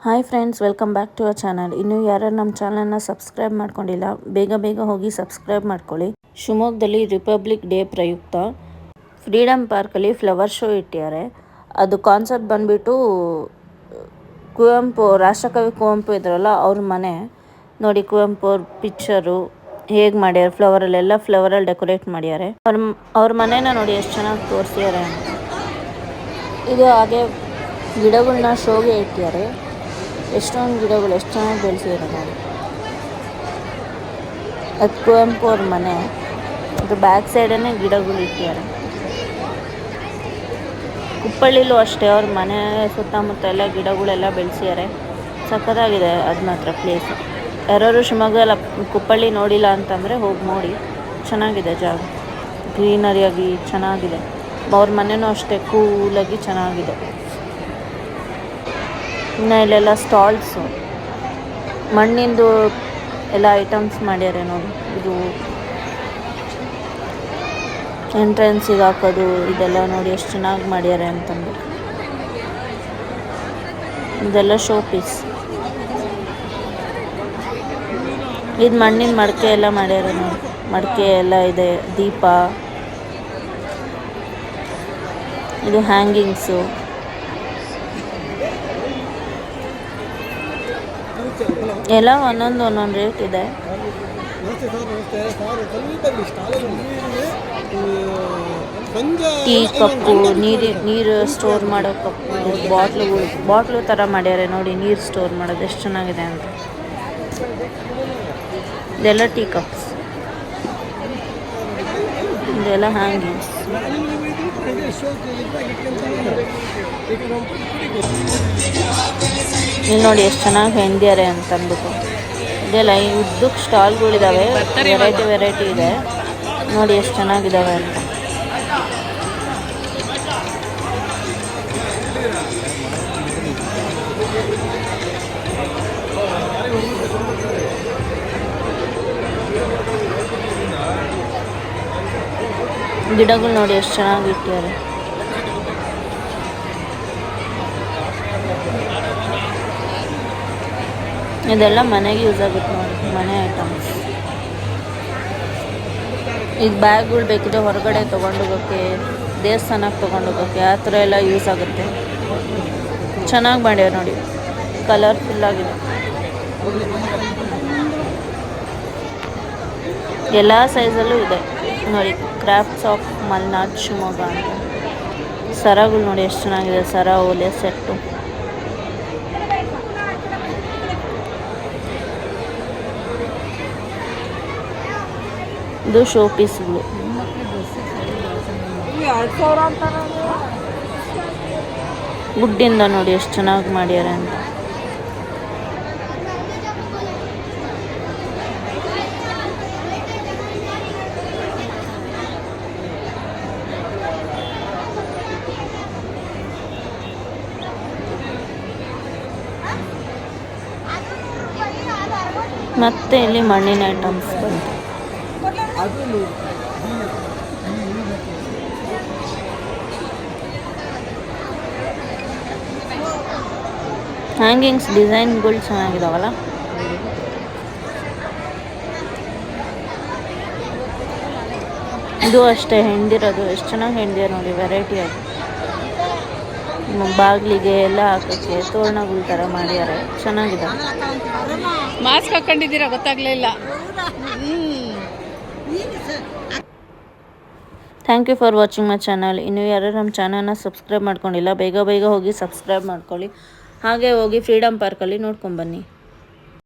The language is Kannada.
Hi friends, welcome back to our channel. ಇನ್ನೂ ಯಾರು ನಮ್ಮ ಚಾನಲ್ನ ಸಬ್ಸ್ಕ್ರೈಬ್ ಮಾಡ್ಕೊಂಡಿಲ್ಲ, ಬೇಗ ಹೋಗಿ ಸಬ್ಸ್ಕ್ರೈಬ್ ಮಾಡ್ಕೊಳ್ಳಿ. ಶಿವಮೊಗ್ಗದಲ್ಲಿ ರಿಪಬ್ಲಿಕ್ ಡೇ ಪ್ರಯುಕ್ತ ಫ್ರೀಡಮ್ ಪಾರ್ಕಲ್ಲಿ ಫ್ಲವರ್ ಶೋ ಇಟ್ಟಿದ್ದಾರೆ. ಅದು ಕಾನ್ಸೆಪ್ಟ್ ಬಂದುಬಿಟ್ಟು ಕುವೆಂಪು, ರಾಷ್ಟ್ರಕವಿ ಕುವೆಂಪು ಇದ್ರಲ್ಲ ಅವ್ರ ಮನೆ ನೋಡಿ. ಕುವೆಂಪು ಅವ್ರ ಪಿಕ್ಚರು ಹೇಗೆ ಮಾಡ್ಯಾರ, ಫ್ಲವರಲ್ಲಿ ಡೆಕೋರೇಟ್ ಮಾಡ್ಯಾರೆ. ಅವ್ರ ಮನೇನ ನೋಡಿ ಎಷ್ಟು ಚೆನ್ನಾಗಿ ತೋರಿಸಿದ್ದಾರೆ ಅಂತ. ಇದು ಹಾಗೆ ಗಿಡಗಳನ್ನ ಶೋಗೆ ಇಟ್ಟಿದ್ದಾರೆ. ಎಷ್ಟೊಂದು ಗಿಡಗಳು ಎಷ್ಟು ಚೆನ್ನಾಗಿ ಬೆಳೆಸಿದ್ದಾರೆ ನೋಡಿ. ಅದು ಕುವೆಂಪು ಅವ್ರ ಮನೆ, ಅದು ಬ್ಯಾಕ್ ಸೈಡನ್ನೇ ಗಿಡಗಳು ಇಟ್ಟಿದ್ದಾರೆ. ಕುಪ್ಪಳ್ಳಿಲೂ ಅಷ್ಟೇ, ಅವ್ರ ಮನೆ ಸುತ್ತಮುತ್ತ ಎಲ್ಲ ಗಿಡಗಳೆಲ್ಲ ಬೆಳೆಸಿದ್ದಾರೆ. ಸಖತ್ತಾಗಿದೆ ಅದು ಮಾತ್ರ ಪ್ಲೇಸು. ಯಾರು ಶಿವಮೊಗ್ಗದಲ್ಲಿ ಕುಪ್ಪಳ್ಳಿ ನೋಡಿಲ್ಲ ಅಂತಂದರೆ ಹೋಗಿ ನೋಡಿ, ಚೆನ್ನಾಗಿದೆ ಜಾಗ, ಗ್ರೀನರಿಯಾಗಿ ಚೆನ್ನಾಗಿದೆ. ಅವ್ರ ಮನೆಯೂ ಅಷ್ಟೇ ಕೂಲಾಗಿ ಚೆನ್ನಾಗಿದೆ. ಇನ್ನು ಇಲ್ಲೆಲ್ಲ ಸ್ಟಾಲ್ಸು, ಮಣ್ಣಿಂದು ಎಲ್ಲ ಐಟಮ್ಸ್ ಮಾಡ್ಯಾರೆ ನೋಡಿ. ಇದು ಎಂಟ್ರೆನ್ಸಿಗೆ ಹಾಕೋದು ಇದೆಲ್ಲ ನೋಡಿ ಎಷ್ಟು ಚೆನ್ನಾಗಿ ಮಾಡ್ಯಾರೆ ಅಂತಂದು. ಇದೆಲ್ಲ ಶೋ ಪೀಸ್. ಇದು ಮಣ್ಣಿನ ಮಡಕೆ ಎಲ್ಲ ಮಾಡ್ಯಾರೆ ನೋಡಿ. ಮಡಕೆ ಎಲ್ಲ ಇದೆ, ದೀಪ, ಇದು ಹ್ಯಾಂಗಿಂಗ್ಸು. ಎಲ್ಲ ಒಂದೊಂದು ರೇಟ್ ಇದೆ. ಟೀ ಕಪ್ಪು, ನೀರು ಸ್ಟೋರ್ ಮಾಡೋ ಕಪ್ಪು, ಬಾಟ್ಲು ಥರ ಮಾಡ್ಯಾರೆ ನೋಡಿ. ನೀರು ಸ್ಟೋರ್ ಮಾಡೋದು ಎಷ್ಟು ಚೆನ್ನಾಗಿದೆ ಅಂತ. ಇದೆಲ್ಲ ಟೀ ಕಪ್ಸ್, ಇದೆಲ್ಲ ಹ್ಯಾಂಗಿಂಗ್ಸ್. ಇಲ್ಲಿ ನೋಡಿ ಎಷ್ಟು ಚೆನ್ನಾಗಿ ಹೆಂಡ್ಯಾರೆ ಅಂತ ಅಂದ್ಬಿಟ್ಟು. ಇದೆಲ್ಲ ಈ ಉದ್ದಕ್ಕೆ ಸ್ಟಾಲ್ಗಳಿದ್ದಾವೆ, ವೆರೈಟಿ ಇದೆ ನೋಡಿ ಎಷ್ಟು ಚೆನ್ನಾಗಿದ್ದಾವೆ ಅಂತ. ಗಿಡಗಳು ನೋಡಿ ಎಷ್ಟು ಚೆನ್ನಾಗಿ ಇಟ್ಟಿದ್ದಾರೆ. ಇದೆಲ್ಲ ಮನೆಗೆ ಯೂಸ್ ಆಗುತ್ತೆ ನೋಡಿ, ಮನೆ ಐಟಮ್ಸ್. ಈಗ ಬ್ಯಾಗ್ಗಳು ಬೇಕಿದ್ರೆ ಹೊರಗಡೆ ತೊಗೊಂಡೋಗೋಕ್ಕೆ, ದೇವಸ್ಥಾನಕ್ಕೆ ತೊಗೊಂಡೋಗೋಕ್ಕೆ ಆ ಥರ ಎಲ್ಲ ಯೂಸ್ ಆಗುತ್ತೆ. ಚೆನ್ನಾಗಿ ಮಾಡ್ಯಾರ ನೋಡಿ, ಕಲರ್ಫುಲ್ಲಾಗಿದೆ. ಎಲ್ಲ ಸೈಜಲ್ಲೂ ಇದೆ ನೋಡಿ. ಕ್ರಾಫ್ಟ್ಸ್ ಆಫ್ ಮಲ್ನಾಡ್ ಶಿವಮೊಗ್ಗ ಅಂತ. ಸರಗಳು ನೋಡಿ ಎಷ್ಟು ಚೆನ್ನಾಗಿದೆ, ಸರ ಓಲೆ ಸೆಟ್ಟು. ಇದು ಶೋ ಪೀಸ್ಗಳು. ವುಡ್ಡಿಂದ ನೋಡಿ ಎಷ್ಟು ಚೆನ್ನಾಗಿ ಮಾಡ್ಯಾರೆ ಅಂತ. ಮತ್ತೆ ಇಲ್ಲಿ ಮಣ್ಣಿನ ಐಟಮ್ಸ್ ಬಂತು. ಹ್ಯಾಂಗಿಂಗ್ಸ್ ಡಿಸೈನ್ಗಳು ಚೆನ್ನಾಗಿದಾವಲ್ಲ. ಇದು ಅಷ್ಟೇ ಹೆಂಡಿರೋದು, ಎಷ್ಟು ಚೆನ್ನಾಗಿ ಹೆಂಡಿದೆ ನೋಡಿ, ವೆರೈಟಿ ಆಗಿ. ಬಾಗಿಲಿಗೆ ಎಲ್ಲ ಹಾಕೋಕ್ಕೆ ತೋರಣಗಳ ಥರ ಮಾಡ್ಯಾರೆ, ಚೆನ್ನಾಗಿದೆ. ಮಾಸ್ಕ್ ಹಾಕೊಂಡಿದ್ದೀರಾ ಗೊತ್ತಾಗ್ಲಿಲ್ಲ. Thank you for watching my channel. ಇನ್ನೂ ಯಾರು ನಮ್ಮ ಚಾನಲ್ನ ಸಬ್ಸ್ಕ್ರೈಬ್ ಮಾಡ್ಕೊಂಡಿಲ್ಲ, ಬೇಗ ಹೋಗಿ ಸಬ್ಸ್ಕ್ರೈಬ್ ಮಾಡ್ಕೊಳ್ಳಿ. ಹಾಗೆ ಹೋಗಿ ಫ್ರೀಡಮ್ ಪಾರ್ಕಲ್ಲಿ ನೋಡ್ಕೊಂಬನ್ನಿ.